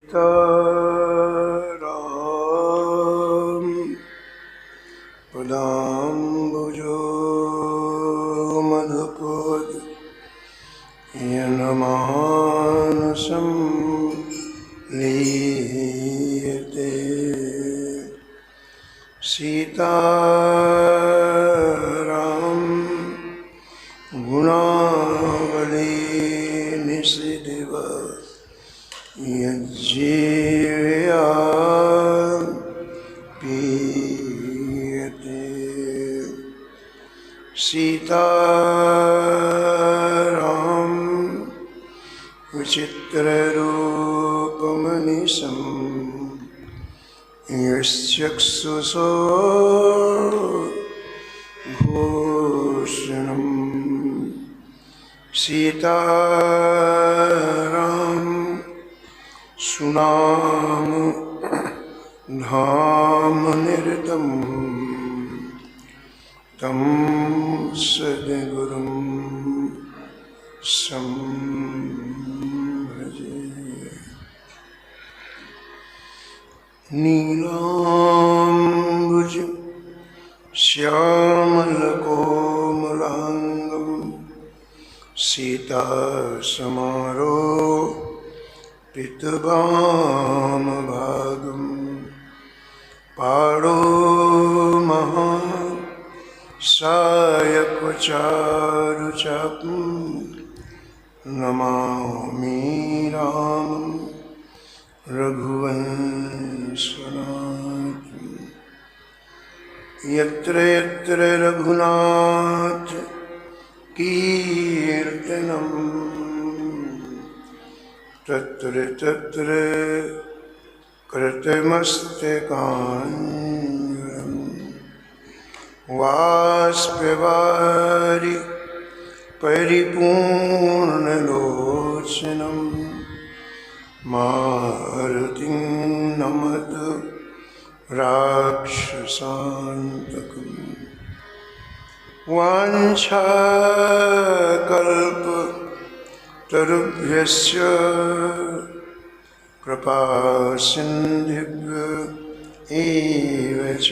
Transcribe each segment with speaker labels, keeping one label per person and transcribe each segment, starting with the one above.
Speaker 1: सीताराम पदाम्बुजो मधुपूर यनमानसं लीयते सीताराम गुणावली निशिदिव यज्जीवया पीयते सीताराम विचित्ररूपमनिशं यश्चक्षुषो भूषणं सीताराम सुनाम धाम निरतं तं सद्गुरुं संभजे। नीलाम्बुज श्यामलकोमलाङ्गं सीतासमारोपितवामभागं पाणो महासायकचारुचापं नमामि रामं रघुवंशनाथं। यत्र यत्र रघुनाथ कीर्तनं तत्र तत्र कृतमस्तकाञ्जलिं बाष्पवारि परिपूर्णलोचनं मारुतिं नमत राक्षसान्तकम्। वाञ्छाकल्पतरुभ्यश्च कृपासिन्धुभ्य एव च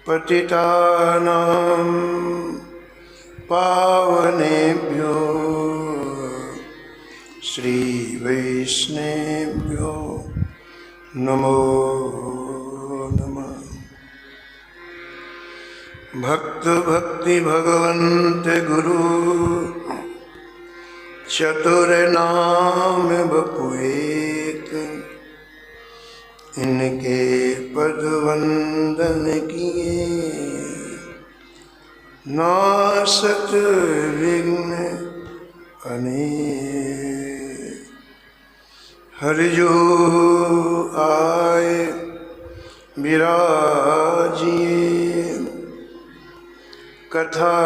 Speaker 1: पतितानां पावनेभ्यो श्रीवैष्णवेभ्यो नमो नमः। भक्त भक्ति भगवन्त गुरु चतुर नाम बपुएक, इनके पद वंदन किए नासत विघ्न अनेक। हरि जो आए विराजिए, कथा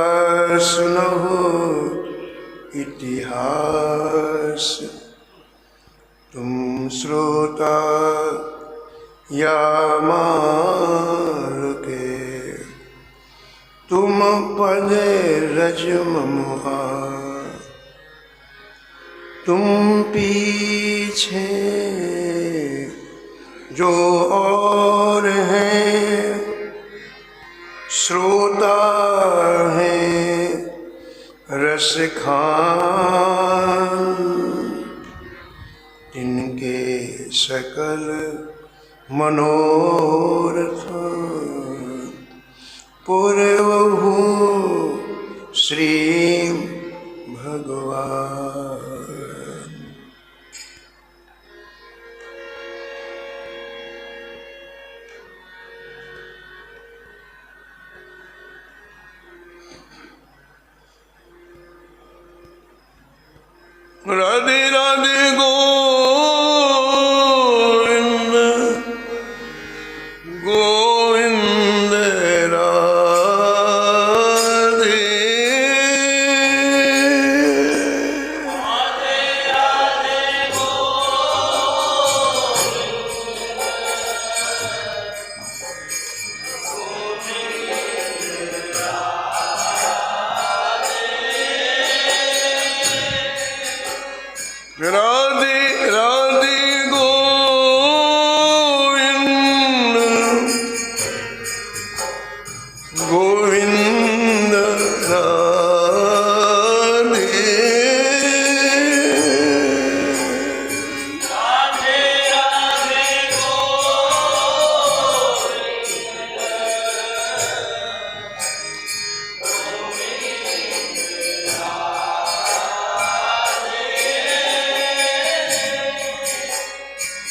Speaker 1: सुनहो इतिहास। तुम श्रोता या मार के, तुम पद रज ममुहा। तुम पीछे जो और हैं, श्रोता हैं रस खान। इनके सकल मनोरथ पूर्वहु श्री भगवान। Radhe Radhe Govind Govind Radhe. Radhe Radhe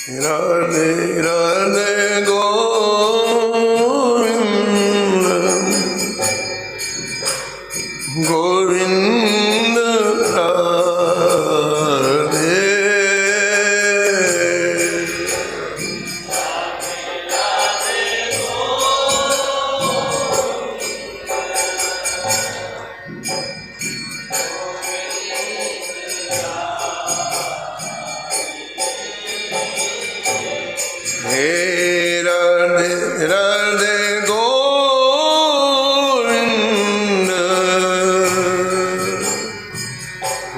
Speaker 1: Radhe Radhe Govinda Govinda Radhe Hey Radhe Radhe Govinda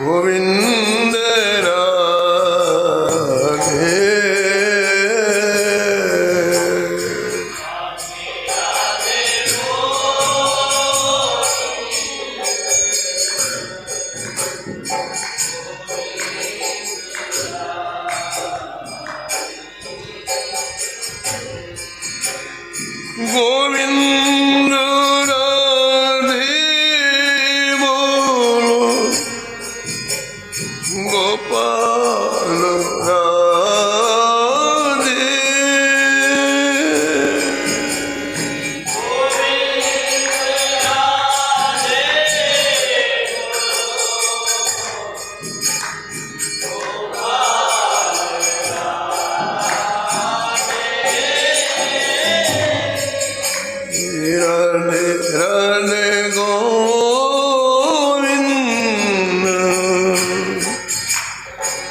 Speaker 1: Govinda Radhe Govinda Radhe Bolo Gopal Radhe Radhe Radhe Govinda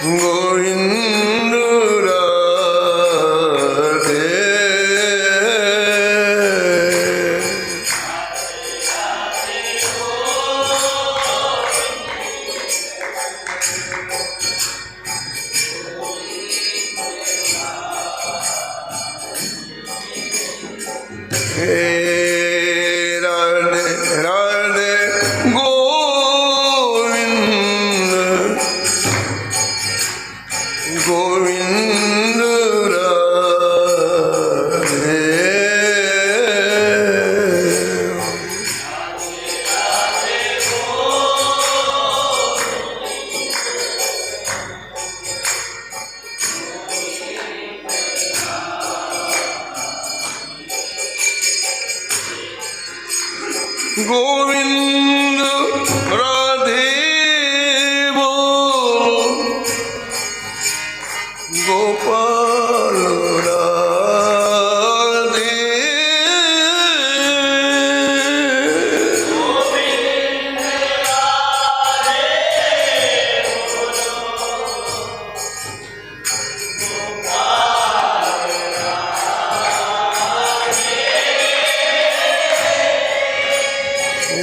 Speaker 1: Govinda Radhe Hey Radhe Radhe Govinda Govinda Radhe Govinda Radhe Bolo Gopal Radhe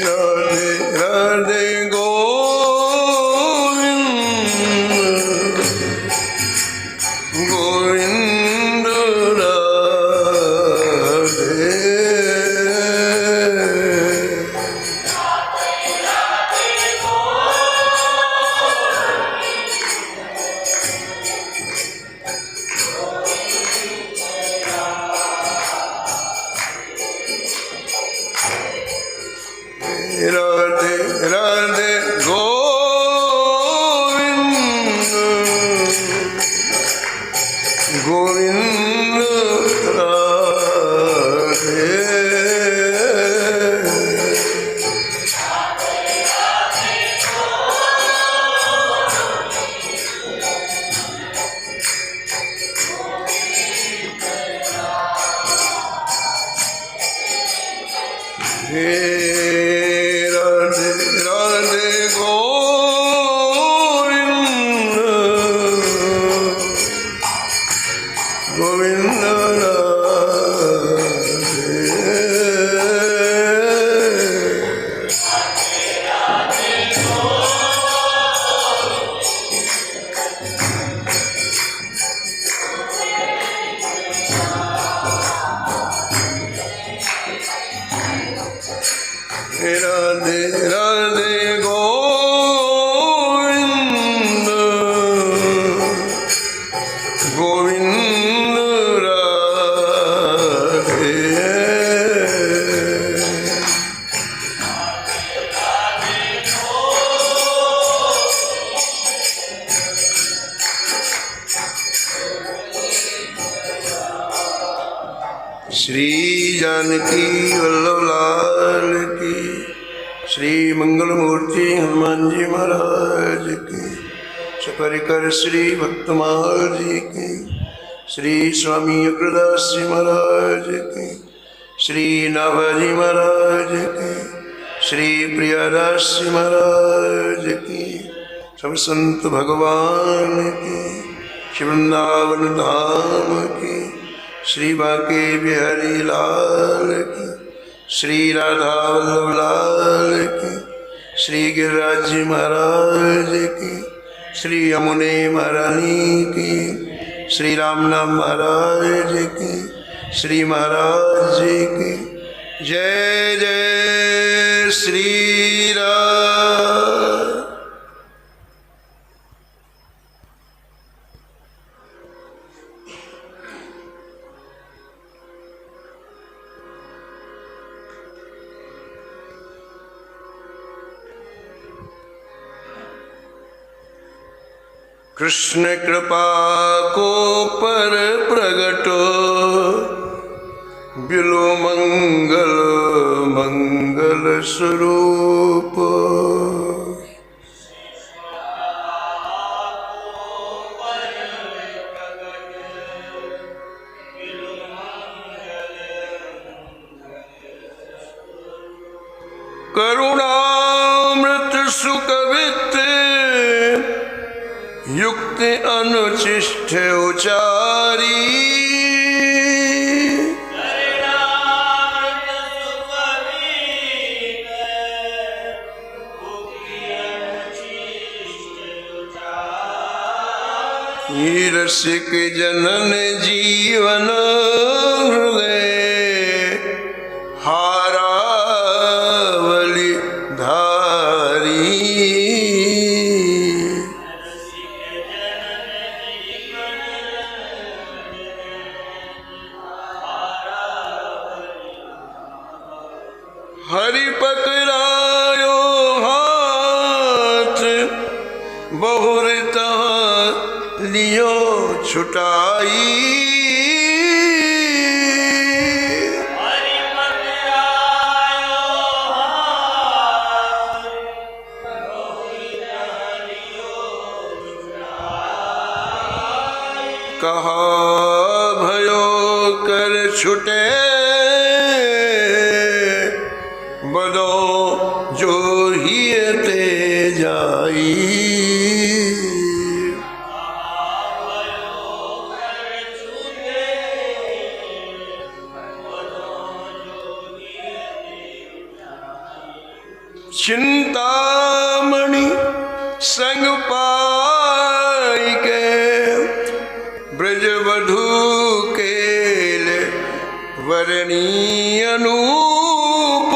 Speaker 1: Radhe Radhe Govinda Govinda Radhe Radhe Radhe Govinda Govinda Radhe Hey Radhe Radhe Govinda Govinda Radhe Shri Janaki Vallabh लाल की। श्री मंगल मूर्ति हनुमान जी महाराज की। सपरिकर श्री भक्तमाल जी की। श्री स्वामी अग्रदास जी महाराज की। श्री नाभाजी महाराज की। श्री प्रियादास जी महाराज की। सब संत भगवान की। श्री वृंदावन धाम की। श्री बांके बिहारी लाल की। श्री राधा वल्लभ लाल की। श्री गिरिराज जी महाराज की। श्री यमुने महारानी की। श्री राम नाम महाराज की। श्री महाराज जी की। जय जय श्री राम। कृष्ण कृपा को पर प्रगटो बिलो मंगल मंगल स्वरूप। करुणामृत सुकवित युक्त अनुचिष्ट उचारी। रसिक जनन जीवन हृदय हारावली धारी। हरि पकड़ायो हाथ बहुरता लियो छुटाई।
Speaker 2: हरि पकड़ायो हाथ बहुरता लियो छुटाई।
Speaker 1: कहा भयो कर छुटे बदो जो हियते जाई। चिंतामणि संग पाई के ब्रजवधू केल वरणी अनूप।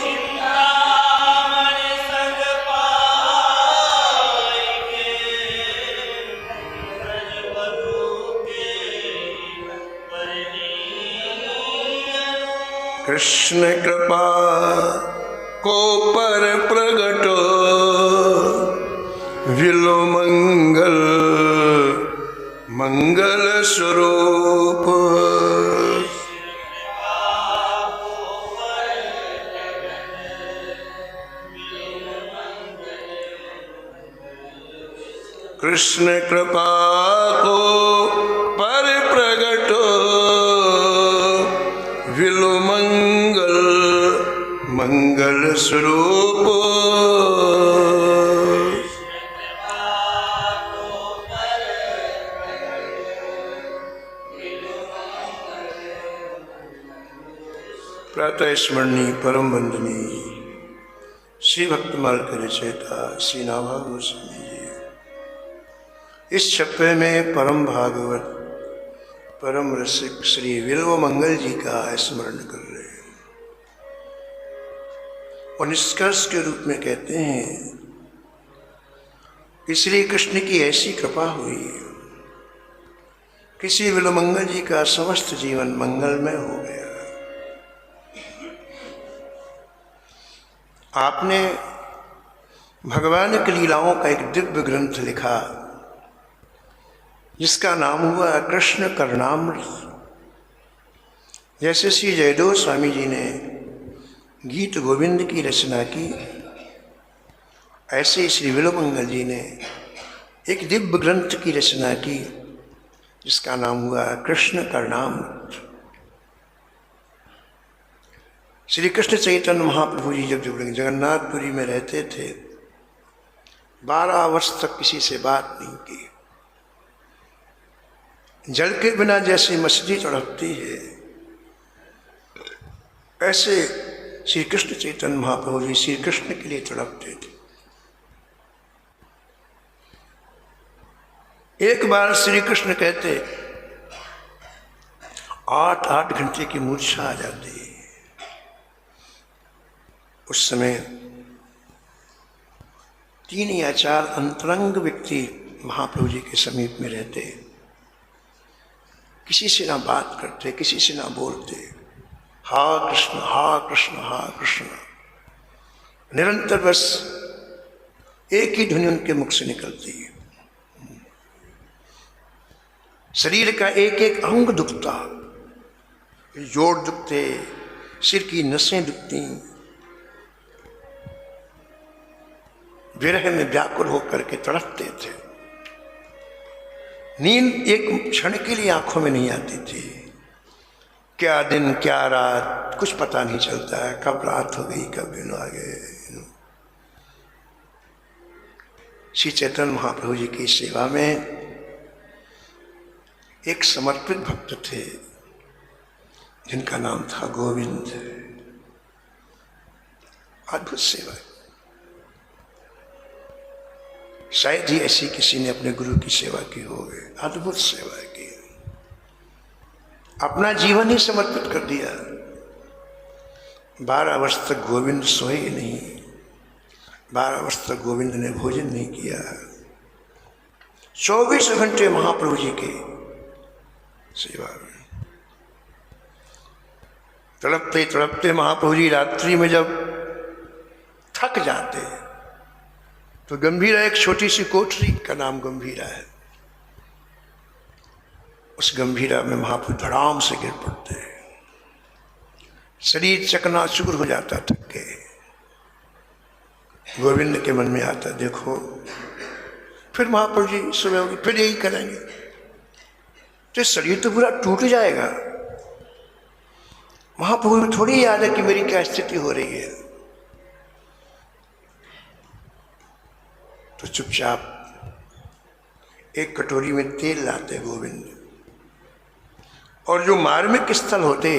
Speaker 2: चिंतामणि संग पाई के ब्रजवधू केल वरणी अनूप।
Speaker 1: कृष्ण कृपा को पर प्रगटो विलो मंगल मंगल स्वरूप। कृष्ण कृपा को पर प्रगटो विलो मंगल मंगल स्वरूप। प्रातः स्मरणीय परम वंदनीय श्री भक्तमाल के रचयिता श्री नाभा गोस्वामी जी इस छप्पे में परम भागवत परम रसिक श्री विल्व मंगल जी का स्मरण कर रहे हैं और निष्कर्ष के रूप में कहते हैं कि श्री कृष्ण की ऐसी कृपा हुई कि श्री विल्व मंगल जी का समस्त जीवन मंगलमय हो गया। आपने भगवान की लीलाओं का एक दिव्य ग्रंथ लिखा जिसका नाम हुआ कृष्ण करणामृत। जैसे श्री जयदेव स्वामी जी ने गीत गोविंद की रचना की, ऐसे श्री विलोमंगल जी ने एक दिव्य ग्रंथ की रचना की जिसका नाम हुआ कृष्ण करणामृत। श्री कृष्ण चैतन्य महाप्रभु जी जब जगन्नाथपुरी में रहते थे, 12 वर्ष तक किसी से बात नहीं की। जल के बिना जैसे मछली तड़पती है, ऐसे श्री कृष्ण चैतन्य महाप्रभु जी श्री कृष्ण के लिए तड़पते थे। एक बार श्री कृष्ण कहते 8 घंटे की मूर्छा आ जाती। उस समय 3 या 4 अंतरंग व्यक्ति महाप्रभु जी के समीप में रहते, किसी से ना बात करते, किसी से ना बोलते, हा कृष्ण हा कृष्ण हा कृष्ण, निरंतर बस एक ही ध्वनि उनके मुख से निकलती है। शरीर का एक एक अंग दुखता, जोड़ दुखते, सिर की नसें दुखती, विरह में व्याकुल होकर के तड़पते थे। नींद एक क्षण के लिए आंखों में नहीं आती थी। क्या दिन क्या रात कुछ पता नहीं चलता है, कब रात हो गई कब दिन आ गए। श्री चैतन्य महाप्रभु जी की सेवा में एक समर्पित भक्त थे जिनका नाम था गोविंद। अद्भुत सेवा, शायद ही ऐसी किसी ने अपने गुरु की सेवा की होगी। अद्भुत सेवा की, अपना जीवन ही समर्पित कर दिया। 12 वर्ष तक गोविंद सोए नहीं, 12 वर्ष तक गोविंद ने भोजन नहीं किया। 24 घंटे महाप्रभु जी के सेवा में तड़पते तड़पते महाप्रभु जी रात्रि में जब थक जाते तो गंभीरा, एक छोटी सी कोठरी का नाम गंभीरा है, उस गंभीरा में महाप्रभु धड़ाम से गिर पड़ते, शरीर चकनाचूर हो जाता थक के। गोविंद के मन में आता, देखो फिर महाप्रभु जी सुबह होगी फिर यही करेंगे तो शरीर तो पूरा टूट जाएगा। महाप्रभु को थोड़ी याद है कि मेरी क्या स्थिति हो रही है। तो चुपचाप एक कटोरी में तेल लाते गोविंद, और जो मार्मिक स्थल होते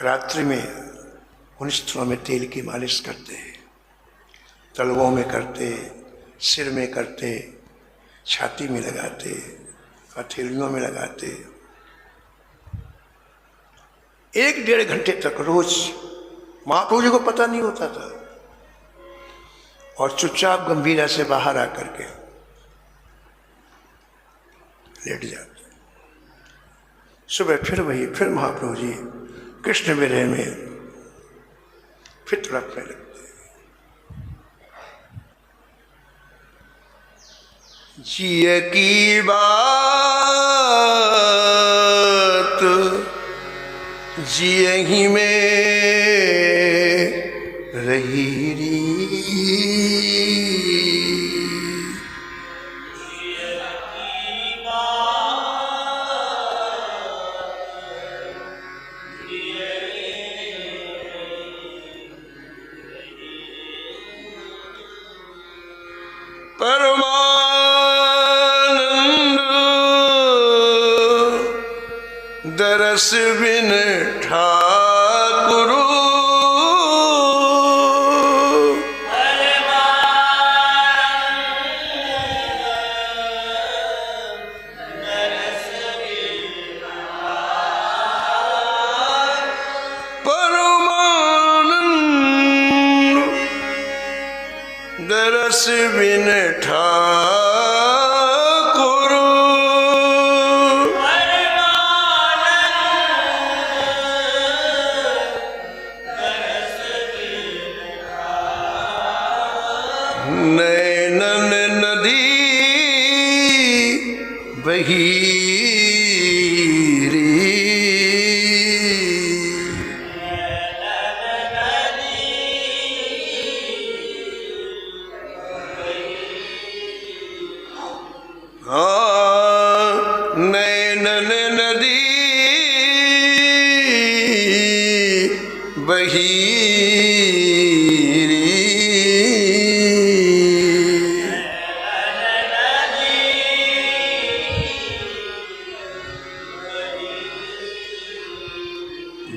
Speaker 1: रात्रि में उन स्थलों में तेल की मालिश करते, तलवों में करते, सिर में करते, छाती में लगाते, हथेलियों में लगाते। 1-1.5 घंटे तक रोज महाप्रभु जी को पता नहीं होता था, और चुपचाप गंभीरा से बाहर आकर के लेट जाते। सुबह फिर वही, फिर महाप्रभु जी कृष्ण विरह में फिर तड़पने लगते। जिय की बात जिय ही में रही री, दरस बिन ठाकुर परमानंद, दरस बिन ठाकुर नैनन नदी बही री। नैनन नदी बही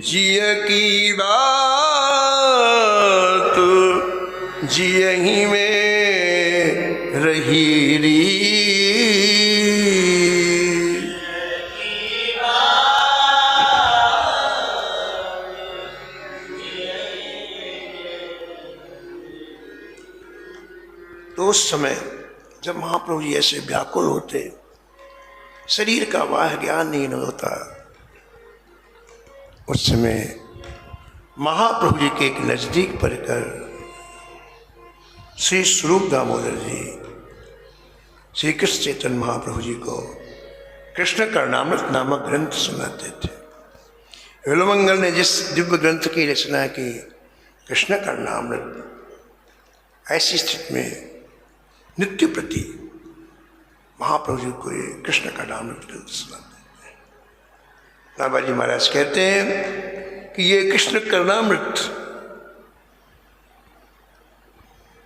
Speaker 1: जिय की बात जियहि में रही री। तो उस समय जब महाप्रभु जी ऐसे व्याकुल होते, शरीर का वाह ज्ञान नहीं होता, उस समय महाप्रभु जी के एक नजदीक पढ़कर श्री स्वरूप दामोदर जी श्री कृष्ण चैतन्य महाप्रभु जी को कृष्ण कर्णामृत नामक ग्रंथ सुनाते थे। विल्वमंगल ने जिस दिव्य ग्रंथ की रचना की, कृष्ण कर्णामृत, ऐसी स्थिति में नित्य प्रति महाप्रभु जी को ये कृष्ण कर्णामृत ग्रंथ सुनाते थे। नाभाजी महाराज कहते हैं कि ये कृष्ण कर्णामृत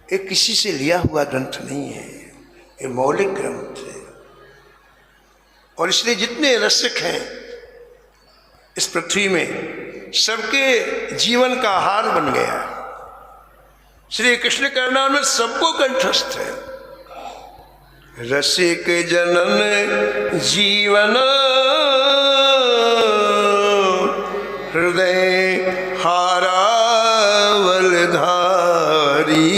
Speaker 1: एक किसी से लिया हुआ ग्रंथ नहीं है, ये मौलिक ग्रंथ है। और इसलिए जितने रसिक हैं इस पृथ्वी में, सबके जीवन का आहार बन गया। श्री कृष्ण कर्णामृत सबको कंठस्थ है। रसिक जनन जीवन हृदय हारावल धारी।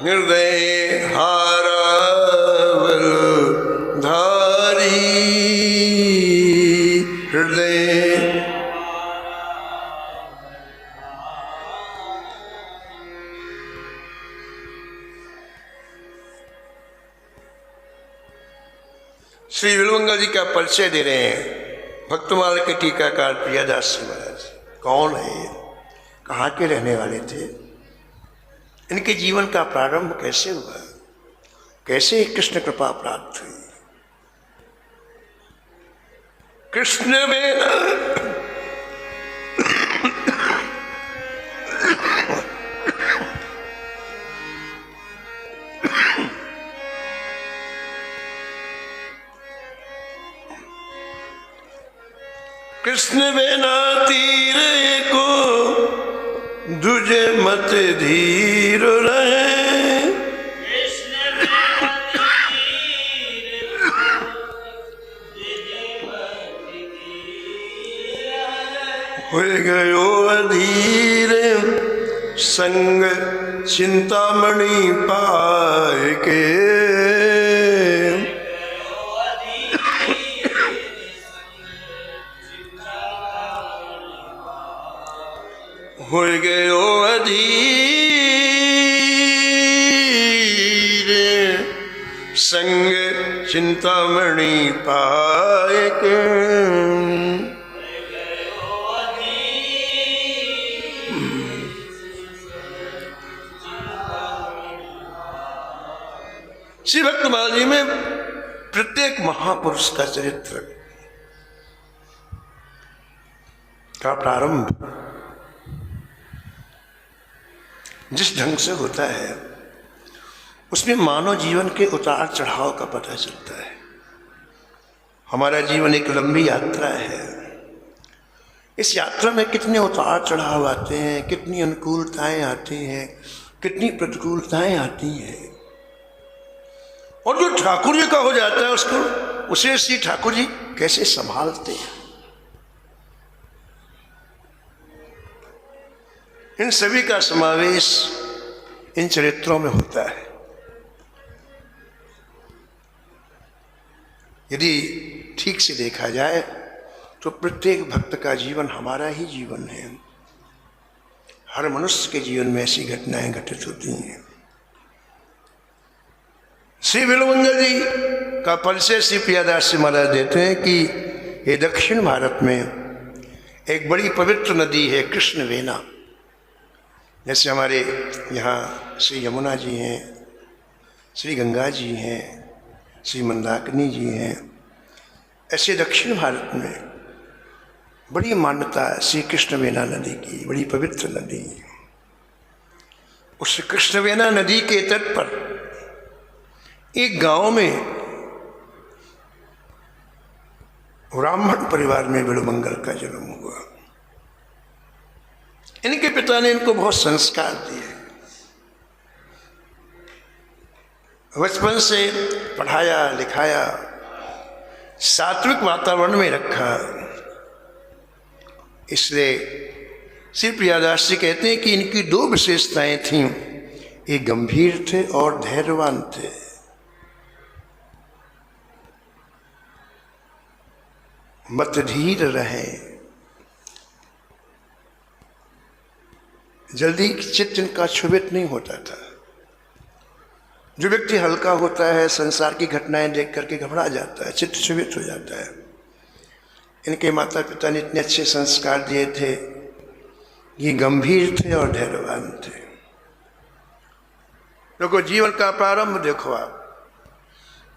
Speaker 1: हृदय हारावल धारी, हृदय श्री विल्वमंगल जी का परिचय दे रहे हैं भक्तमाल के टीकाकार प्रियादास जी महाराज। कौन है ये, कहाँ के रहने वाले थे, इनके जीवन का प्रारंभ कैसे हुआ, कैसे कृष्ण कृपा प्राप्त हुई। कृष्ण में कृष्ण बिना तीर को दुजे मत धीर रहे।
Speaker 2: कृष्ण बिना तीर को दुजे मत धीर रहे।
Speaker 1: हो गयो अधीर संग चिंतामणि पाए के। हो गयो अधीर संग चिंतामणि पाए के। श्री भक्तमाल जी में प्रत्येक महापुरुष का चरित्र का प्रारंभ जिस ढंग से होता है उसमें मानव जीवन के उतार चढ़ाव का पता चलता है। हमारा जीवन एक लंबी यात्रा है। इस यात्रा में कितने उतार चढ़ाव आते हैं, कितनी अनुकूलताएं आती हैं, कितनी प्रतिकूलताएं आती हैं। और जो ठाकुर जी का हो जाता है उसको, उसे श्री ठाकुर जी कैसे संभालते हैं। इन सभी का समावेश इन चरित्रों में होता है। यदि ठीक से देखा जाए तो प्रत्येक भक्त का जीवन हमारा ही जीवन है। हर मनुष्य के जीवन में ऐसी घटनाएं घटित होती हैं। श्री विल्वमंगल जी का परिचय श्री प्रियादास जी महाराज देते हैं कि ये दक्षिण भारत में एक बड़ी पवित्र नदी है कृष्ण वेना। जैसे हमारे यहाँ श्री यमुना जी हैं, श्री गंगा जी हैं, श्री मंदाकिनी जी हैं, ऐसे दक्षिण भारत में बड़ी मान्यता है श्री कृष्णवेना नदी की, बड़ी पवित्र नदी। उस कृष्णवेना नदी के तट पर एक गांव में ब्राह्मण परिवार में बिड़ुमंगल का जन्म हुआ। इनके पिता ने इनको बहुत संस्कार दिए, बचपन से पढ़ाया लिखाया, सात्विक वातावरण में रखा। इसलिए श्री प्रियादास जी कहते हैं कि इनकी दो विशेषताएं थीं, एक गंभीर थे और धैर्यवान थे। मत धीर रहे, जल्दी चित्त इनका क्षुभित नहीं होता था। जो व्यक्ति हल्का होता है, संसार की घटनाएं देख करके घबरा जाता है, चित्त क्षुभित हो जाता है। इनके माता पिता ने इतने अच्छे संस्कार दिए थे, ये गंभीर थे और धैर्यवान थे। देखो जीवन का प्रारंभ देखो आप,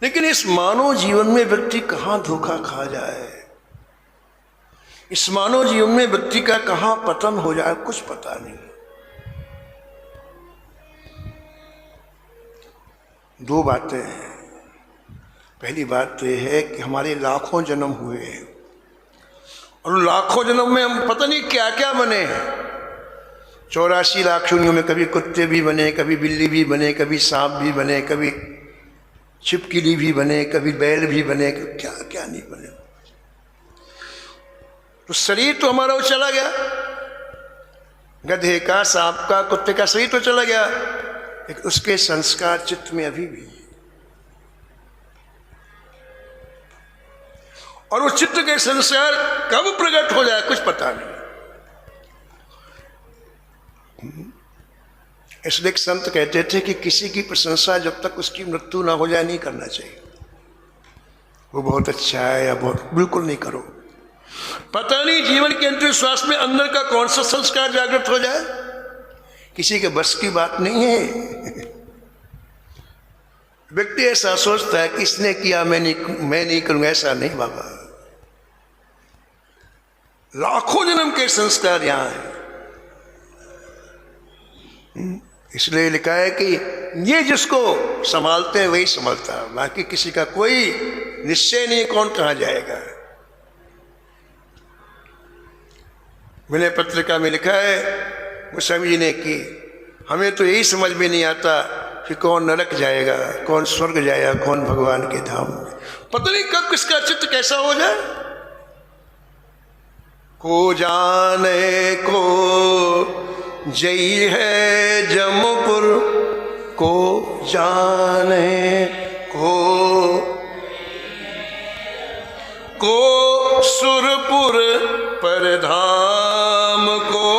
Speaker 1: लेकिन इस मानव जीवन में व्यक्ति कहाँ धोखा खा जाए, इस मानव जीवन में व्यक्ति का कहाँ पतन हो जाए, कुछ पता नहीं। दो बातें हैं। पहली बात तो यह है कि हमारे लाखों जन्म हुए हैं और लाखों जन्म में हम पता नहीं क्या क्या बने हैं। 84 लाख योनियों में कभी कुत्ते भी बने, कभी बिल्ली भी बने, कभी सांप भी बने, कभी छिपकली भी बने, कभी बैल भी बने, क्या क्या नहीं बने। तो शरीर तो हमारा वो चला गया, गधे का, सांप का, कुत्ते का शरीर तो चला गया, लेकिन उसके संस्कार चित्त में अभी भी। और उस चित्त के संस्कार कब प्रकट हो जाए कुछ पता नहीं। इसलिए एक संत कहते थे कि किसी की प्रशंसा जब तक उसकी मृत्यु ना हो जाए नहीं करना चाहिए। वो बहुत अच्छा है या बहुत, बिल्कुल नहीं करो। पता नहीं जीवन के अंतिम श्वास में अंदर का कौन सा संस्कार जागृत हो जाए, किसी के बस की बात नहीं है। व्यक्ति ऐसा सोचता है कि इसने किया मैं नहीं करूंगा, ऐसा नहीं बाबा। लाखों जन्म के संस्कार यहां है। इसलिए लिखा है कि ये जिसको संभालते हैं वही संभालता है, बाकी किसी का कोई निश्चय नहीं कौन कहां जाएगा। विनय पत्रिका में लिखा है गोस्वामी जी ने कि हमें तो यही समझ में नहीं आता कि कौन नरक जाएगा, कौन स्वर्ग जाएगा, कौन भगवान के धाम में। पता नहीं कब किसका चित्त कैसा हो जाए। को जाने को जई है जमपुर, को जाने को सुरपुर पर धाम को।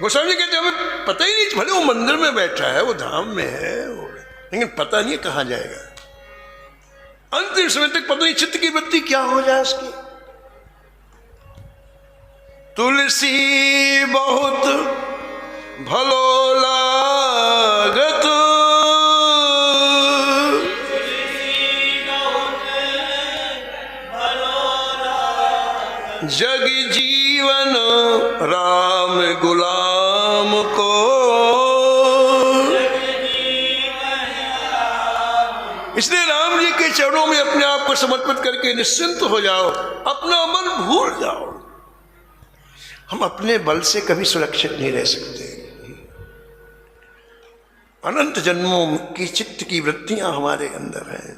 Speaker 1: गोस्वामी जी कहते हमें पता ही नहीं, भले वो मंदिर में बैठा है, वो धाम में है, लेकिन पता नहीं कहां जाएगा। अंतिम समय तक पता नहीं चित्त की वृत्ति क्या हो जाए उसकी। तुलसी बहुत भलो लागत, जग जीवन राम गुलाम को। इसलिए राम जी के चरणों में अपने आप को समर्पित करके निश्चिंत हो जाओ, अपना मन भूल जाओ। हम अपने बल से कभी सुरक्षित नहीं रह सकते। अनंत जन्मों की चित्त की वृत्तियां हमारे अंदर हैं,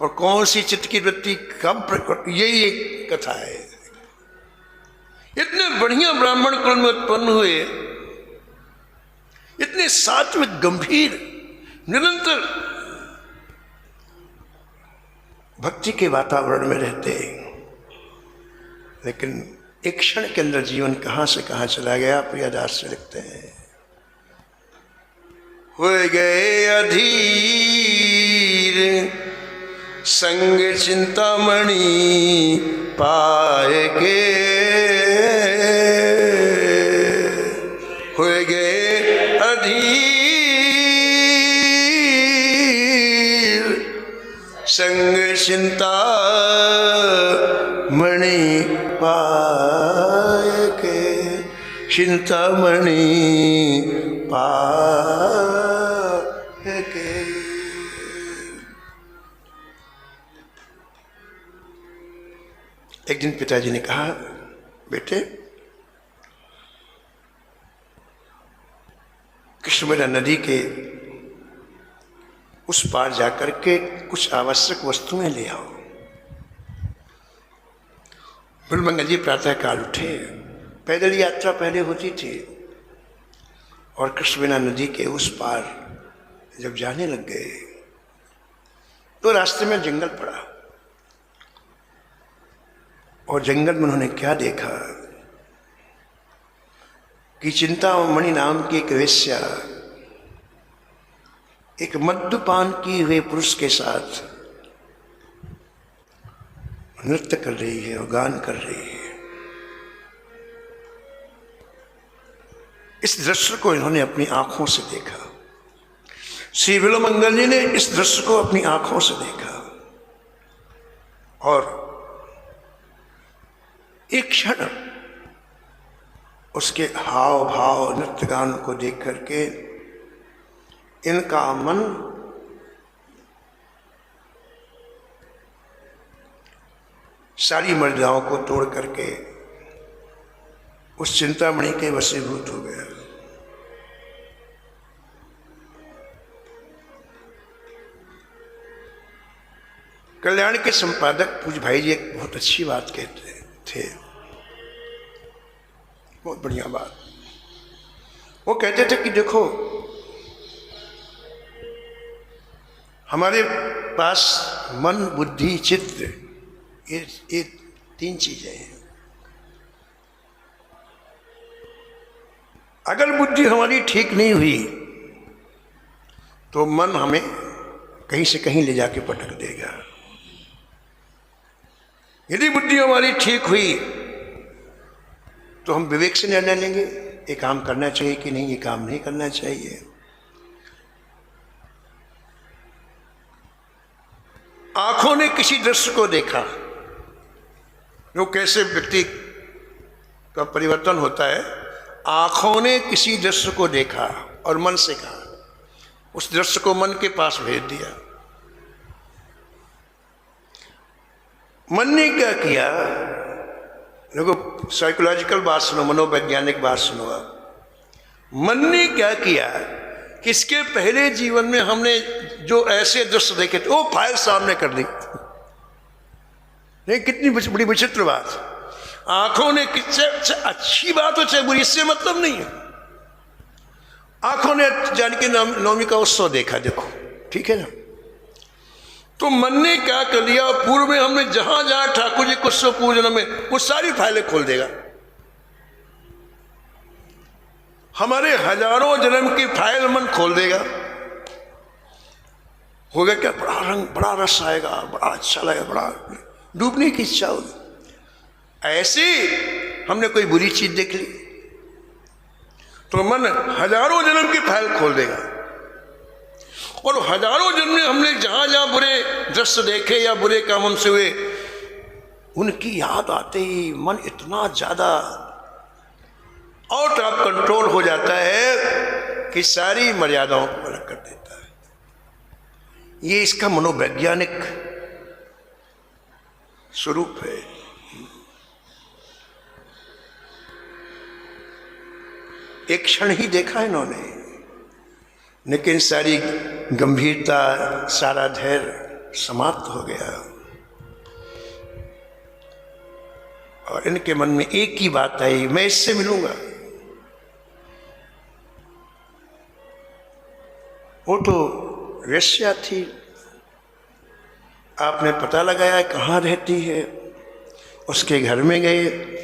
Speaker 1: और कौन सी चित्त की वृत्ति कब, यही एक कथा है। इतने बढ़िया ब्राह्मण कुल में उत्पन्न हुए, इतने सात्विक गंभीर निरंतर भक्ति के वातावरण में रहते, लेकिन एक क्षण के अंदर जीवन कहां से कहां चला गया। प्रियदास से लिखते हैं हो गए अधीर संग चिंतामणि पाए के, हो गए अधीर संग चिंतामणि पाए के, चिंतामणि पाए के। एक दिन पिताजी ने कहा, बेटे कृष्णवेला नदी के उस पार जाकर के कुछ आवश्यक वस्तुएं ले आओ। बिल्वमंगल जी प्रातःकाल उठे, पैदल यात्रा पहले होती थी, और कृष्णवेला नदी के उस पार जब जाने लग गए तो रास्ते में जंगल पड़ा, और जंगल में उन्होंने क्या देखा कि चिंतामणि नाम की एक वेश्या एक मद्यपान किए हुए पुरुष के साथ नृत्य कर रही है और गान कर रही है। इस दृश्य को इन्होंने अपनी आंखों से देखा। श्री बिल्वमंगल जी ने इस दृश्य को अपनी आंखों से देखा, और एक क्षण उसके हाव भाव नृत्य गान को देख करके इनका मन सारी मर्यादाओं को तोड़ करके उस चिंतामणि के वशीभूत हो गया। कल्याण के संपादक पूज्य भाई जी एक बहुत अच्छी बात कहते थे, बहुत बढ़िया बात। वो कहते थे कि देखो, हमारे पास मन बुद्धि चित्त ये तीन चीजें हैं। अगर बुद्धि हमारी ठीक नहीं हुई तो मन हमें कहीं से कहीं ले जाके पटक देगा। यदि बुद्धि हमारी ठीक हुई तो हम विवेक से निर्णय लेंगे, ये काम करना चाहिए कि नहीं, ये काम नहीं करना चाहिए। आंखों ने किसी दृश्य को देखा, जो कैसे व्यक्ति का परिवर्तन होता है। आंखों ने किसी दृश्य को देखा और मन से कहा, उस दृश्य को मन के पास भेज दिया। मन ने क्या किया, देखो साइकोलॉजिकल बात सुनो, मनोवैज्ञानिक बात सुनो आप। मन ने क्या किया कि इसके पहले जीवन में हमने जो ऐसे दृश्य देखे थे वो फाइल सामने कर दी। नहीं, कितनी बड़ी विचित्र बात। आंखों ने किससे अच्छी बात हो चाहे बुरी, इससे मतलब नहीं है। आंखों ने जानकी नवमी का उत्सव देखा, देखो ठीक है ना, तो मन ने क्या कर लिया, पूर्व में हमने जहां जहां ठाकुर जी को उत्सव पूजन में वो सारी फाइलें खोल देगा। हमारे हजारों जन्म की फाइल मन खोल देगा। होगा क्या, बड़ा रंग, बड़ा रस आएगा, बड़ा अच्छा लगेगा, बड़ा डूबने की इच्छा होगी। ऐसे हमने कोई बुरी चीज देख ली तो मन हजारों जन्म की फाइल खोल देगा, और हजारों जन्म में हमने जहां जहां बुरे दृश्य देखे या बुरे काम हमसे हुए, उनकी याद आते ही मन इतना ज्यादा आउट ऑफ कंट्रोल हो जाता है कि सारी मर्यादाओं को अलग कर देता है। ये इसका मनोवैज्ञानिक स्वरूप है। एक क्षण ही देखा इन्होंने, लेकिन सारी गंभीरता, सारा धैर्य समाप्त हो गया, और इनके मन में एक ही बात आई, मैं इससे मिलूंगा। वो तो वेश्या थी, आपने पता लगाया कहाँ रहती है, उसके घर में गए,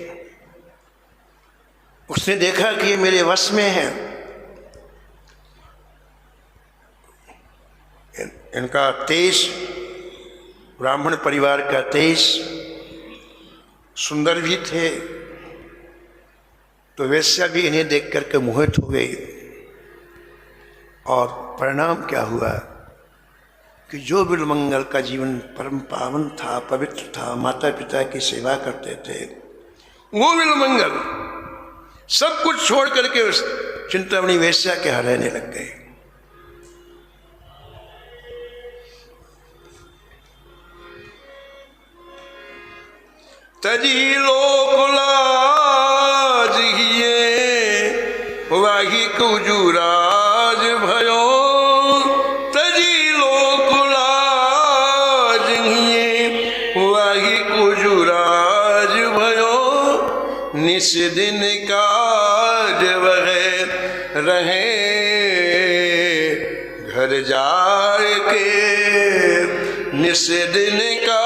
Speaker 1: उसने देखा कि ये मेरे वश में है, इनका तेज, ब्राह्मण परिवार का तेज, सुंदर भी थे, तो वेश्या भी इन्हें देख करके मोहित हो गई। और परिणाम क्या हुआ कि जो बिल्वमंगल का जीवन परम पावन था, पवित्र था, माता पिता की सेवा करते थे, वो बिल्वमंगल सब कुछ छोड़ करके उस चिंतामणि वेश्या के यहाँ रहने लग गए। तजी लोक लाज हिये वाही कुजुराज भयो, तजी लोक लाज हिये वाही कुजुराज भयो, निस दिन काज वह रहे घर जाए के, निस दिन काज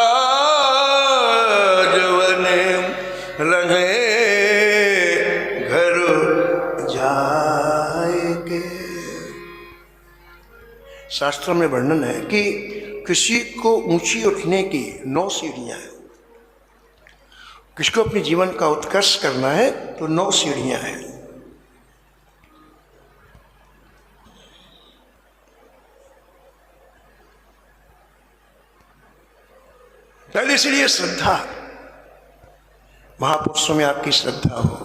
Speaker 1: रहे घर जाए के। शास्त्रों में वर्णन है कि किसी को ऊंची उठने की 9 सीढ़ियां हैं। किसको अपने जीवन का उत्कर्ष करना है तो 9 सीढ़ियां हैं। पहली सीढ़ी है श्रद्धा, महापुरुषों में आपकी श्रद्धा हो।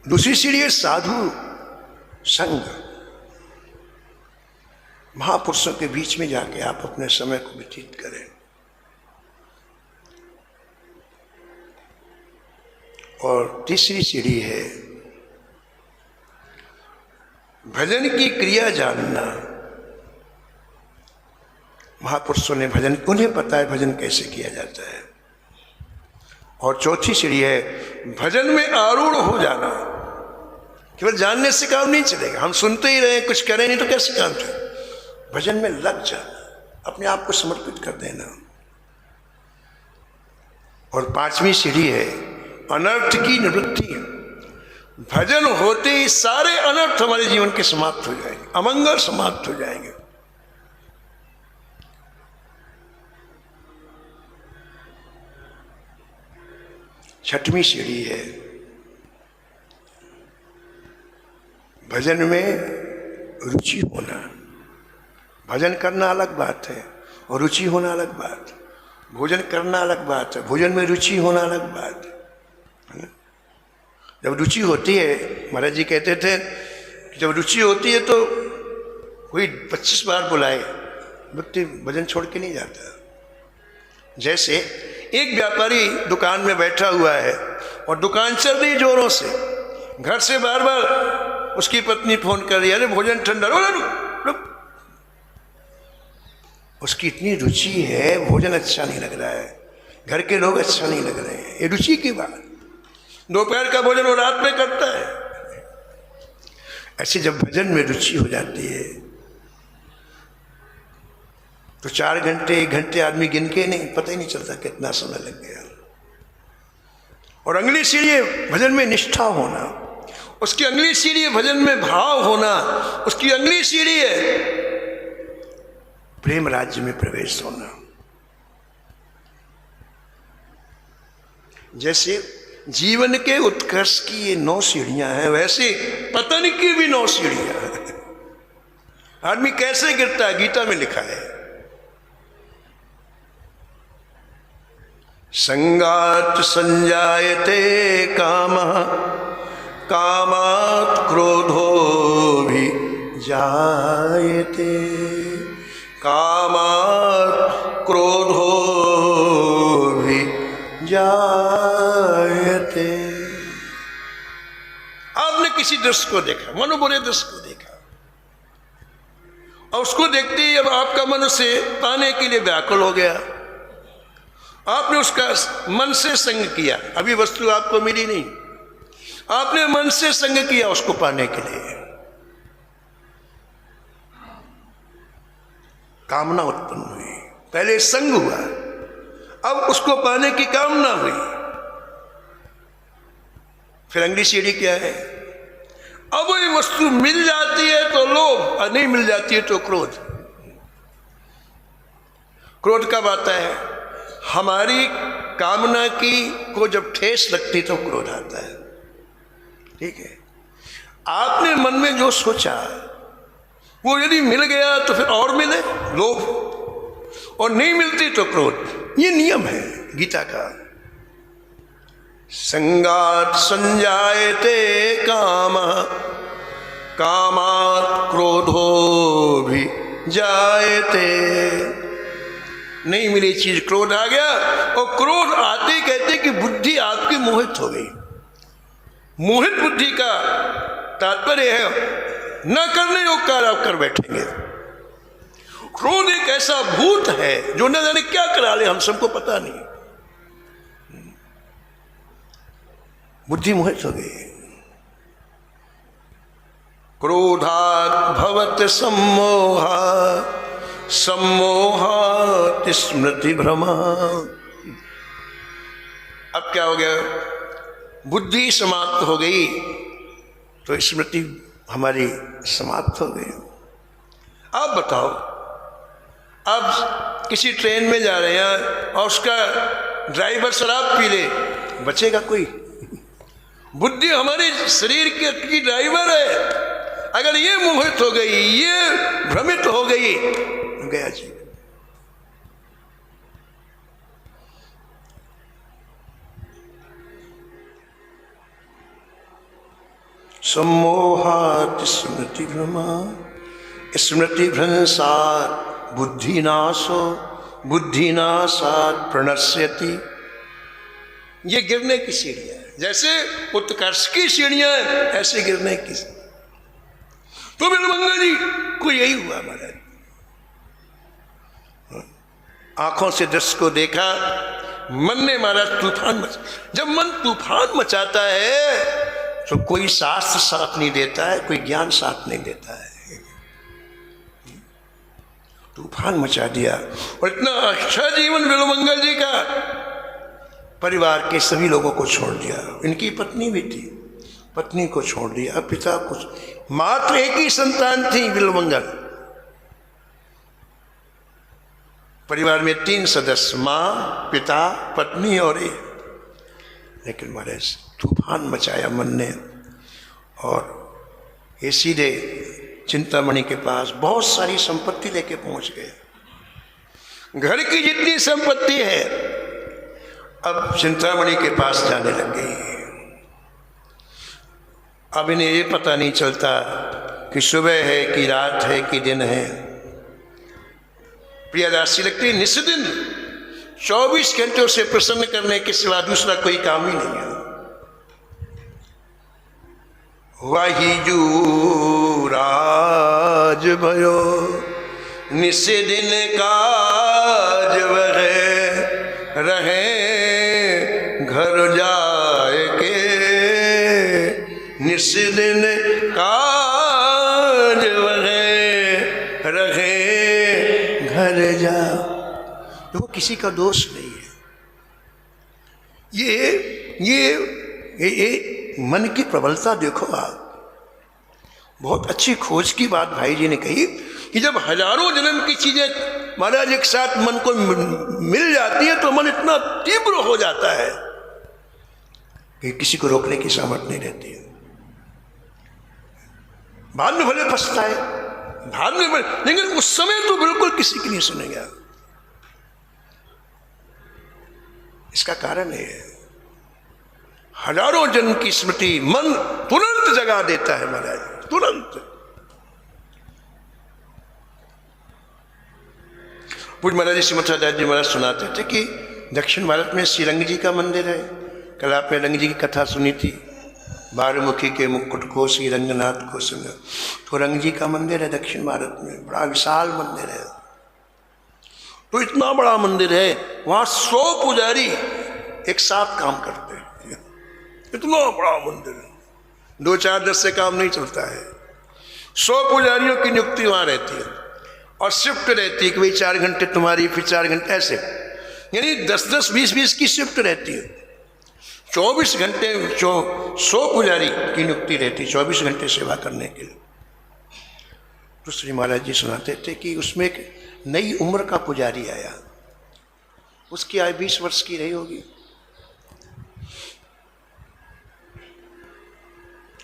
Speaker 1: दूसरी सीढ़ी है साधु संग, महापुरुषों के बीच में जाके आप अपने समय को व्यतीत करें। और तीसरी सीढ़ी है भजन की क्रिया जानना। महापुरुषों ने भजन, उन्हें पता है भजन कैसे किया जाता है। और चौथी सीढ़ी है भजन में आरूढ़ हो जाना। केवल जानने से काम नहीं चलेगा, हम सुनते ही रहे कुछ करें नहीं तो कैसे काम चले। भजन में लग जाना, अपने आप को समर्पित कर देना। और 5वीं सीढ़ी है अनर्थ की निवृत्ति। भजन होते ही सारे अनर्थ हमारे जीवन के समाप्त हो जाएंगे, अमंगल समाप्त हो जाएंगे। छठवीं सीढ़ी है भजन में रुचि होना। भजन करना अलग बात है और रुचि होना अलग बात है। भोजन करना अलग बात है, भोजन में रुचि होना अलग बात है। जब रुचि होती है, महाराज जी कहते थे कि जब रुचि होती है तो कोई 25 बार बुलाए व्यक्ति भजन छोड़ के नहीं जाता। जैसे एक व्यापारी दुकान में बैठा हुआ है और दुकान चल रही जोरों से, घर से बार बार उसकी पत्नी फोन कर रही है, अरे भोजन ठंडा, रुक। उसकी इतनी रुचि है, भोजन अच्छा नहीं लग रहा है, घर के लोग अच्छा नहीं लग रहे हैं, ये रुचि की बात। दोपहर का भोजन वो रात में करता है। ऐसे जब भजन में रुचि हो जाती है तो 4 घंटे 1 घंटे आदमी गिन के नहीं, पता ही नहीं चलता कितना समय लग गया। और अगली सीढ़ी है भजन में निष्ठा होना। उसकी अगली सीढ़ी है भजन में भाव होना। उसकी अगली सीढ़ी है प्रेम राज्य में प्रवेश होना। जैसे जीवन के उत्कर्ष की ये 9 सीढ़ियां हैं, वैसे पतन की भी 9 सीढ़ियां हैं। आदमी कैसे गिरता है, गीता में लिखा है संगात संजायते कामः, कामात् क्रोधो भी जायते, कामात् क्रोधो भी जायते। आपने किसी दृश्य को देखा, मनोबुरे दृश्य को देखा, और उसको देखते ही अब आपका मन उसे पाने के लिए व्याकुल हो गया। आपने उसका मन से संग किया, अभी वस्तु आपको मिली नहीं, आपने मन से संग किया उसको पाने के लिए। कामना उत्पन्न हुई, पहले संग हुआ, अब उसको पाने की कामना हुई। फिर अगली सीढ़ी क्या है? अब वही वस्तु मिल जाती है तो लोभ, और नहीं मिल जाती है तो क्रोध। क्रोध कब आता है? हमारी कामना की को जब ठेस लगती तो क्रोध आता है। ठीक है, आपने मन में जो सोचा वो यदि मिल गया तो फिर और मिले, लोभ, और नहीं मिलती तो क्रोध। ये नियम है गीता का। संगात संजायते काम, कामात् क्रोधो भी जायते। नहीं मिली चीज क्रोध आ गया, और क्रोध आते कहते कि बुद्धि आपकी मोहित हो गई। मोहित बुद्धि का तात्पर्य है न करने योग्य कार्य आप कर बैठेंगे। क्रोध एक ऐसा भूत है जो न जाने क्या करा ले, हम सबको पता नहीं। बुद्धि मोहित हो गई। क्रोधात् भवत सम्मोहा, सम्मोहात् स्मृति भ्रमा। अब क्या हो गया? बुद्धि समाप्त हो गई तो स्मृति हमारी समाप्त हो गई। अब बताओ, अब किसी ट्रेन में जा रहे हैं और उसका ड्राइवर शराब पी ले, बचेगा कोई? बुद्धि हमारे शरीर की ड्राइवर है, अगर ये मोहित हो गई, ये भ्रमित हो गई, गया जी। सम्मोहात् स्मृति भ्रमा, स्मृति भ्रंशात् बुद्धिनाशो, बुद्धिनाशात् प्रणश्यति। ये गिरने की सीढ़ियां है, जैसे उत्कर्ष की सीढ़ियां ऐसे गिरने की। तो बिलमंगल जी को यही हुआ महाराज। आंखों से दृश्य को देखा, मन ने महाराज तूफान मचा। जब मन तूफान मचाता है तो कोई शास्त्र साथ नहीं देता है, कोई ज्ञान साथ नहीं देता है। तूफान मचा दिया। और इतना अच्छा जीवन बिलमंगल जी का, परिवार के सभी लोगों को छोड़ दिया। इनकी पत्नी भी थी, पत्नी को छोड़ दिया, पिता को। मात्र एक ही संतान थी बिलमंगल। परिवार में 3 सदस्य, माँ, पिता, पत्नी और ये। लेकिन महाराज तूफान मचाया मन ने, और ये सीधे चिंतामणि के पास बहुत सारी संपत्ति लेके पहुंच गए। घर की जितनी संपत्ति है अब चिंतामणि के पास जाने लग गई। अब इन्हें ये पता नहीं चलता कि सुबह है कि रात है कि दिन है। प्रियदासी लगती निस्दिन 24 घंटे उसे प्रसन्न करने के सिवा दूसरा कोई काम ही नहीं है। वही जू राज भयो निस्दिन काज वह रहे घर जाए के, निस्दिन काज वह रहे घर जा। वो किसी का दोष नहीं है। ये मन की प्रबलता देखो आप। बहुत अच्छी खोज की बात भाई जी ने कही कि जब हजारों जन्म की चीजें महाराज एक साथ मन को मिल जाती है तो मन इतना तीव्र हो जाता है कि किसी को रोकने की सामर्थ्य नहीं रहती है। बाद में भले पछताए, बाद में भले, लेकिन उस समय तो बिल्कुल किसी की नहीं सुनेगा। इसका कारण है हजारों जन्म की स्मृति मन तुरंत जगा देता है महाराज, तुरंत। पूज्य महाराज जी श्रीमद राज जी महाराज सुनाते थे कि दक्षिण भारत में श्रीरंग जी का मंदिर है। कल आपने रंग जी की कथा सुनी थी, बारमुखी के मुकुट को श्री रंगनाथ को सुना। तो रंग जी का मंदिर है दक्षिण भारत में, बड़ा विशाल मंदिर है। तो इतना बड़ा मंदिर है, वहां 100 पुजारी एक साथ काम करते हैं। इतना बड़ा मंदिर है, 2-4-10 से काम नहीं चलता है। 100 पुजारियों की नियुक्ति वहां रहती है और शिफ्ट रहती है कि भाई 4 घंटे तुम्हारी, फिर 4 घंटे ऐसे, यानी 10-10, 20-20 की शिफ्ट रहती है। 24 घंटे 100 पुजारी की नियुक्ति रहती, 24 घंटे सेवा करने के लिए। तो श्री महाराज जी सुनाते थे कि उसमें एक नई उम्र का पुजारी आया, उसकी आयु 20 वर्ष की रही होगी।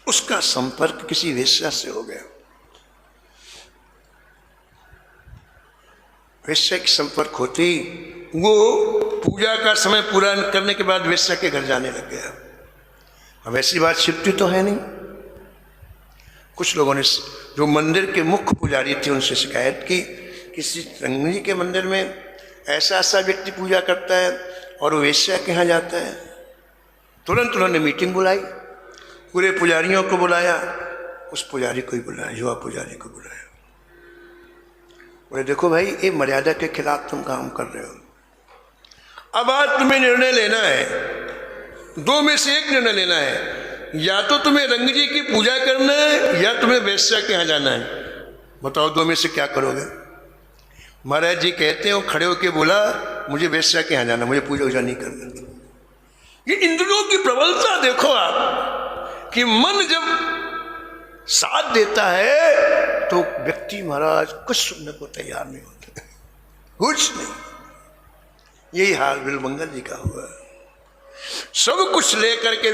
Speaker 1: उसका संपर्क किसी वेश्या से हो गया। वेश्या की संपर्क होती, वो पूजा का समय पूरा करने के बाद वेश्या के घर जाने लग गया। अब ऐसी बात छिपती तो है नहीं। कुछ लोगों ने, जो मंदिर के मुख्य पुजारी थे, उनसे शिकायत की, किसी रंग जी के मंदिर में ऐसा ऐसा व्यक्ति पूजा करता है और वो वेश्या के यहाँ जाता है। तुरंत उन्होंने मीटिंग बुलाई, पूरे पुजारियों को बुलाया, उस पुजारी को ही बुलाया, युवा पुजारी को बुलाया। बोले देखो भाई, ये मर्यादा के खिलाफ तुम काम कर रहे हो। अब आज तुम्हें निर्णय लेना है, दो में से एक निर्णय लेना है, या तो तुम्हें रंग जी की पूजा करना है या तुम्हें वेश्या के यहाँ जाना है। बताओ दो में से क्या करोगे? महाराज जी कहते हैं, वो खड़े होके बोला, मुझे वेश्या के यहाँ जाना, मुझे पूजा वूजा नहीं करना। ये इंद्रियों की प्रबलता देखो आप, कि मन जब साथ देता है तो व्यक्ति महाराज कुछ सुनने को तैयार नहीं होता, कुछ नहीं। यही हाल बिल्वमंगल जी का हुआ। सब कुछ लेकर के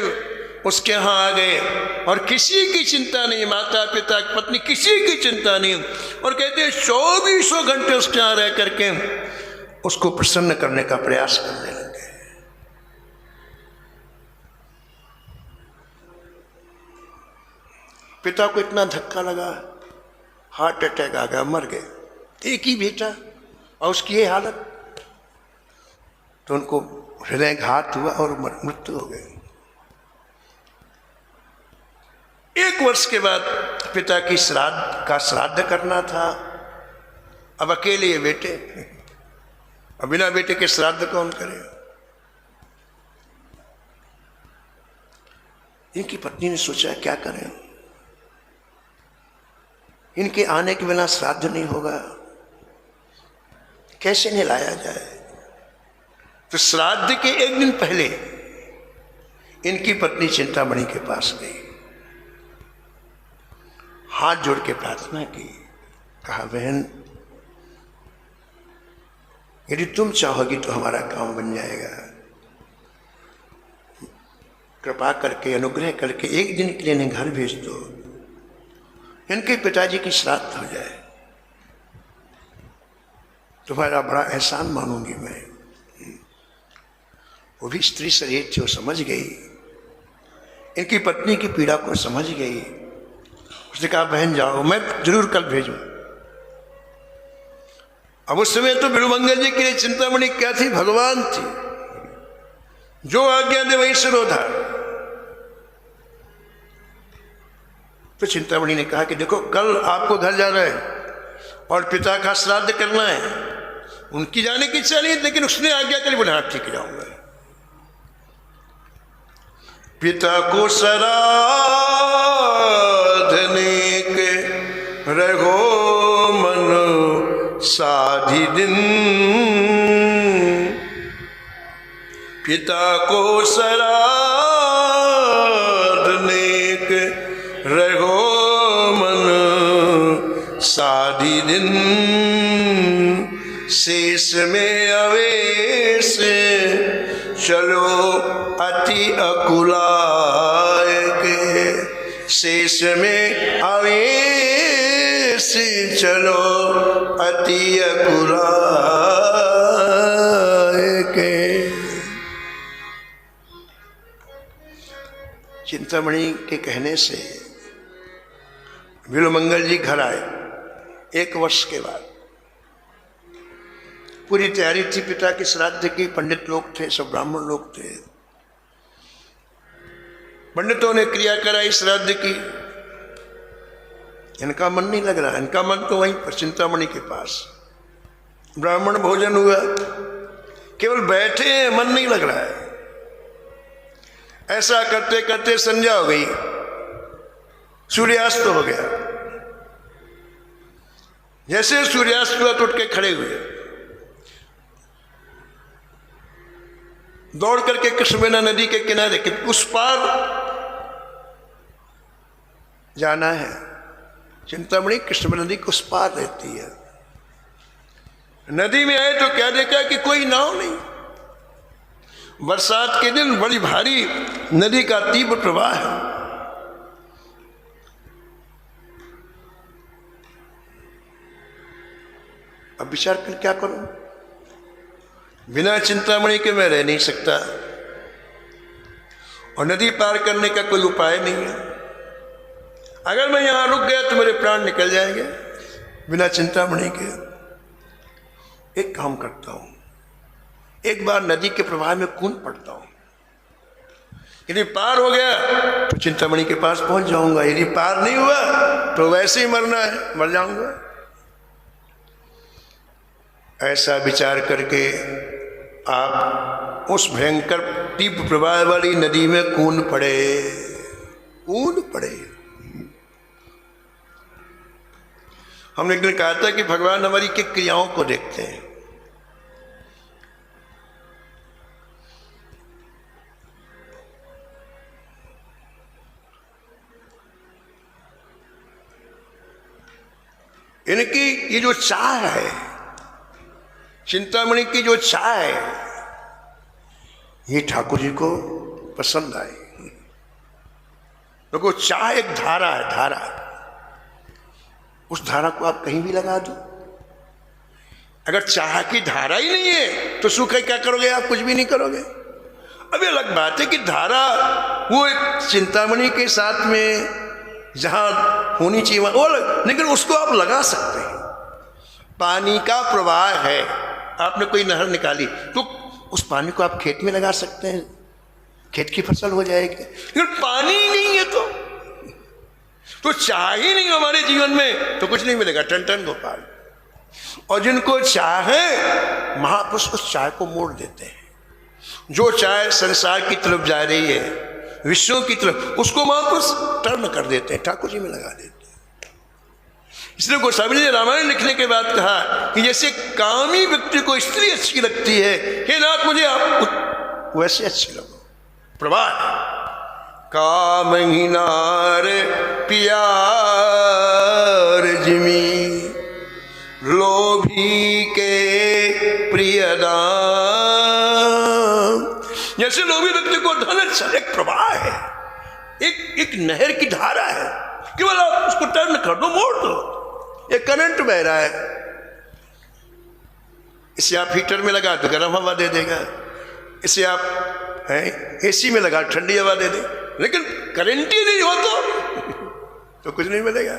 Speaker 1: उसके यहाँ आ गए और किसी की चिंता नहीं, माता पिता पत्नी किसी की चिंता नहीं, और कहते हैं 24 घंटे उसके यहाँ रह करके उसको प्रसन्न करने का प्रयास करने लगे। पिता को इतना धक्का लगा, हार्ट अटैक आ गया, मर गए। एक ही बेटा और उसकी ये हालत, तो उनको हृदयघात हुआ और मृत्यु हो गई। 1 वर्ष के बाद पिता की श्राद्ध करना था। अब अकेले ये बेटे, अब बिना बेटे के श्राद्ध कौन करे? इनकी पत्नी ने सोचा क्या करें, इनके आने के बिना श्राद्ध नहीं होगा, कैसे निलाया जाए? तो श्राद्ध के 1 दिन पहले इनकी पत्नी चिंतामणि के पास गई, हाथ जोड़ के प्रार्थना की, कहा बहन यदि तुम चाहोगी तो हमारा काम बन जाएगा, कृपा करके अनुग्रह करके 1 दिन के लिए इन्हें घर भेज दो, इनके पिताजी की श्राद्ध हो जाए, तुम्हारा बड़ा एहसान मानूंगी मैं। वो भी स्त्री शरीर थी, वो समझ गई, इनकी पत्नी की पीड़ा को समझ गई। उसने कहा बहन जाओ, मैं जरूर कल भेजूं। अब उस समय तो बिल्वमंगल जी के लिए चिंतामणि क्या थी? भगवान थी, जो आज्ञा दे वही सिरोधार। तो चिंतामणि ने कहा कि देखो कल आपको घर जाना है और पिता का श्राद्ध करना है। उनकी जाने की इच्छा नहीं, लेकिन उसने आज्ञा करी, बोले हाँ ठीक जाऊंगा। पिता को श्राद्धने के रहो मन साधी दिन, पिता को श्राद्धने के रहो मन साधी दिन, शेष में अवेश चलो अति अकुलाय के, शेष में अवेश चलो अति अकुलाय के। चिंतामणि के कहने से बिल्वमंगल जी घर आए 1 वर्ष के बाद। पूरी तैयारी थी पिता की श्राद्ध की, पंडित लोग थे, सब ब्राह्मण लोग थे, पंडितों ने क्रिया कराई श्राद्ध की। इनका मन नहीं लग रहा, इनका मन तो वहीं पर चिंतामणि के पास। ब्राह्मण भोजन हुआ, केवल बैठे हैं, मन नहीं लग रहा है। ऐसा करते करते संध्या हो गई, सूर्यास्त हो गया। जैसे सूर्यास्त हुआ तो उठ के खड़े हुए, दौड़ करके कृष्णवेणा नदी के किनारे के उस पार जाना है। चिंतामणि कृष्णवेणा नदी के उस पार रहती है। नदी में आए तो क्या देखा कि कोई नाव नहीं। बरसात के दिन बड़ी भारी नदी का तीव्र प्रवाह है। अब विचार कर क्या करूं, बिना चिंतामणि के मैं रह नहीं सकता और नदी पार करने का कोई उपाय नहीं है। अगर मैं यहां रुक गया तो मेरे प्राण निकल जाएंगे बिना चिंतामणि के। एक काम करता हूं, एक बार नदी के प्रवाह में कूद पड़ता हूं। यदि पार हो गया तो चिंतामणि के पास पहुंच जाऊंगा, यदि पार नहीं हुआ तो वैसे ही मरना है, मर जाऊंगा। ऐसा विचार करके आप उस भयंकर तीव्र प्रवाह वाली नदी में कूद पड़े। हमने एक दिन कहा था कि भगवान हमारी की क्रियाओं को देखते हैं। इनकी ये जो चाह है, चिंतामणि की जो चाह है, ये ठाकुर जी को पसंद आई। देखो चाह एक धारा है, धारा। उस धारा को आप कहीं भी लगा दो। अगर चाह की धारा ही नहीं है तो सूखे क्या करोगे आप? कुछ भी नहीं करोगे। अब ये अलग बात है कि धारा वो एक चिंतामणि के साथ में जहां होनी चाहिए वो अलग, लेकिन उसको आप लगा सकते हैं। पानी का प्रवाह है, आपने कोई नहर निकाली तो उस पानी को आप खेत में लगा सकते हैं, खेत की फसल हो जाएगी। लेकिन पानी ही नहीं है तो चाह ही नहीं हमारे जीवन में तो कुछ नहीं मिलेगा। टन टन गोपाल। और जिनको चाह है, महापुरुष उस चाह को मोड़ देते हैं। जो चाह संसार की तरफ जा रही है, विश्व की तरफ, उसको महापुरुष टर्न कर देते हैं, ठाकुर जी में लगा देते हैं। इसलिए गोस्वामी जी ने रामायण लिखने के बाद कहा कि जैसे कामी व्यक्ति को स्त्री अच्छी लगती है, हे नाथ मुझे आप वैसे अच्छी लगो। प्रवाह कामहीनार प्यार जिमी लोभी के प्रियदाम। जैसे लोभी व्यक्ति को धन अच्छा, एक प्रवाह है, एक नहर की धारा है, केवल आप उसको टर्न कर दो, मोड़ दो, एक करंट बह रहा है। इसे आप हीटर में लगा तो गर्म हवा दे देगा, इसे आप एसी में लगा ठंडी हवा दे दे, लेकिन करंट ही नहीं हो तो कुछ नहीं मिलेगा।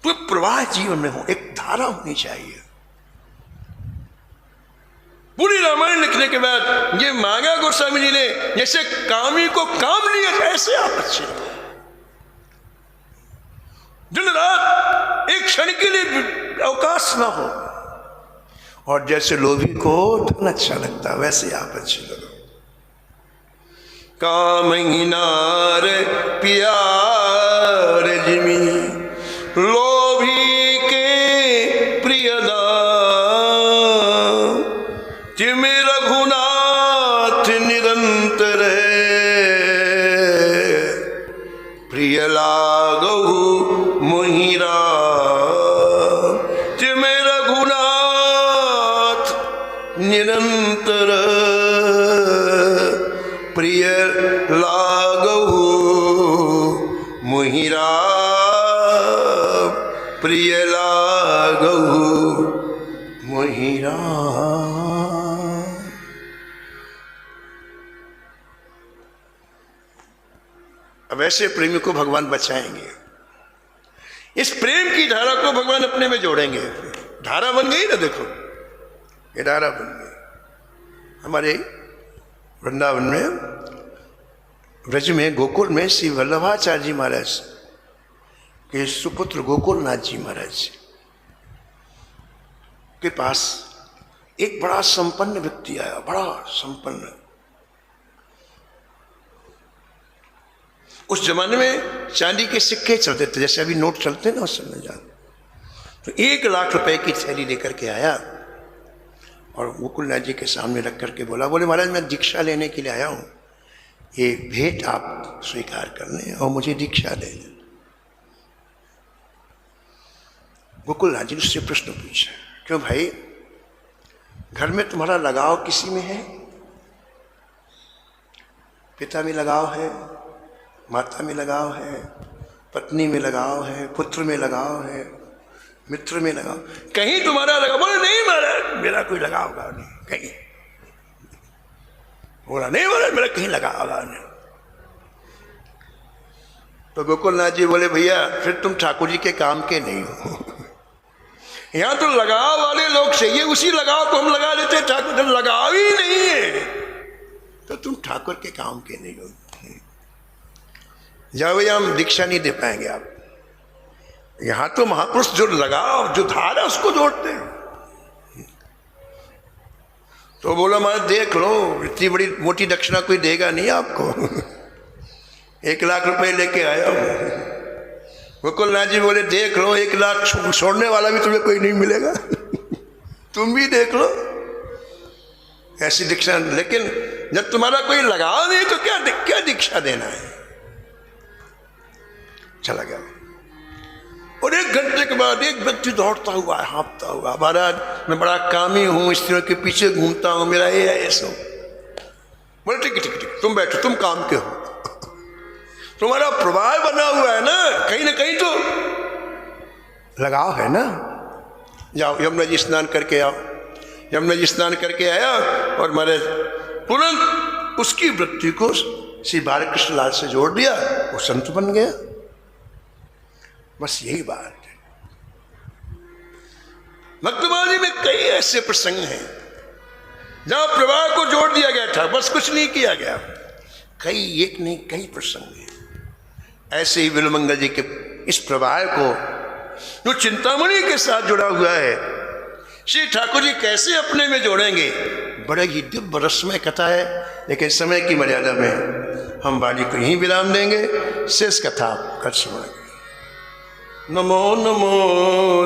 Speaker 1: तो प्रवाह जीवन में हो, एक धारा होनी चाहिए। पूरी रामायण लिखने के बाद ये मांगा गोस्वामी जी ने, जैसे कामी को काम नहीं है ऐसे आप अच्छे रहो। दिन रात एक क्षण के लिए अवकाश ना हो। और जैसे लोभी को धन अच्छा लगता वैसे आप अच्छे लगो। कामहीनार प्यार जिमी लोभी के प्रियदाम। जिम रघुनाथ निरंतर प्रिय लागहु मोहि राम। जिम रघुनाथ निरंतर प्रिय लागहु मोहि राम। प्रिय लागहु मोहि राम। अब ऐसे प्रेमी को भगवान बचाएंगे। इस प्रेम की धारा को भगवान अपने में जोड़ेंगे। धारा बन गई ना, देखो ये धारा बन गई। हमारे वृंदावन में, ब्रज में, गोकुल में श्री वल्लभाचार्य जी महाराज के सुपुत्र गोकुलनाथ जी महाराज के पास एक बड़ा संपन्न व्यक्ति आया, बड़ा संपन्न। उस जमाने में चांदी के सिक्के चलते थे, जैसे अभी नोट चलते हैं ना उस समय जान। तो 1 लाख रुपए की थैली लेकर के आया और गोकुलनाथ जी के सामने रख करके बोला, बोले महाराज मैं दीक्षा लेने के लिए आया हूँ, ये भेंट आप स्वीकार कर लें और मुझे दीक्षा दे दें। गोकुलनाथ जी ने उससे प्रश्न पूछा, क्यों भाई, घर में तुम्हारा लगाव किसी में है? पिता में लगाव है, माता में लगाव है, पत्नी में लगाव है, पुत्र में लगाव है, मित्र में लगाव, कहीं तुम्हारा लगाव? बोले नहीं महाराज मेरा कोई लगाव नहीं, कहीं। बोला नहीं महाराज मेरा कहीं लगाव नहीं। तो गोकुलनाथ जी बोले भैया फिर तुम ठाकुर जी के काम के नहीं हो। यहां तो लगाव वाले लोग चाहिए, उसी लगाव को हम लगा लेते, ठाकुर लगाव ही नहीं है तो तुम ठाकुर के काम के नहीं हो। जाओ भैया हम दीक्षा नहीं दे पाएंगे आप, यहां तो महापुरुष जो लगाव जो धार है उसको जोड़ते हैं। तो बोला महाराज देख लो, इतनी बड़ी मोटी दक्षिणा कोई देगा नहीं आपको। 1 लाख रुपए लेके आया हूं। गोकुलनाथ जी बोले देख लो, 1 लाख छोड़ने वाला भी तुम्हें कोई नहीं मिलेगा। तुम भी देख लो ऐसी दीक्षा, लेकिन जब तुम्हारा कोई लगाव नहीं तो क्या दीक्षा देना है। चला गया। और 1 घंटे के बाद एक व्यक्ति दौड़ता हुआ हाँफता हुआ, महाराज मैं बड़ा कामी हूं, स्त्रियों के पीछे घूमता हूं, मेरा ये है ऐसा। बोले ठीक है ठीक है तुम बैठो, तुम काम के हो, तुम्हारा प्रभाव बना हुआ है ना कहीं तो लगाव है ना। जाओ यमुना जी स्नान करके आओ। यमुना जी स्नान करके आया और महाराज तुरंत उसकी वृत्ति को श्री बालकृष्ण लाल से जोड़ दिया, वो संत बन गया। बस यही बात है। भक्तमाली में कई ऐसे प्रसंग हैं जहां प्रवाह को जोड़ दिया गया था, बस कुछ नहीं किया गया। कई एक नहीं कई प्रसंग हैं ऐसे ही। बिल्वमंगल जी के इस प्रवाह को जो चिंतामणि के साथ जुड़ा हुआ है, श्री ठाकुर जी कैसे अपने में जोड़ेंगे, बड़े ही दिव्य रसमय कथा है। लेकिन समय की मर्यादा में हम वाणी को यहीं विराम देंगे। शेष कथा कल सुनाएंगे। नमो नमो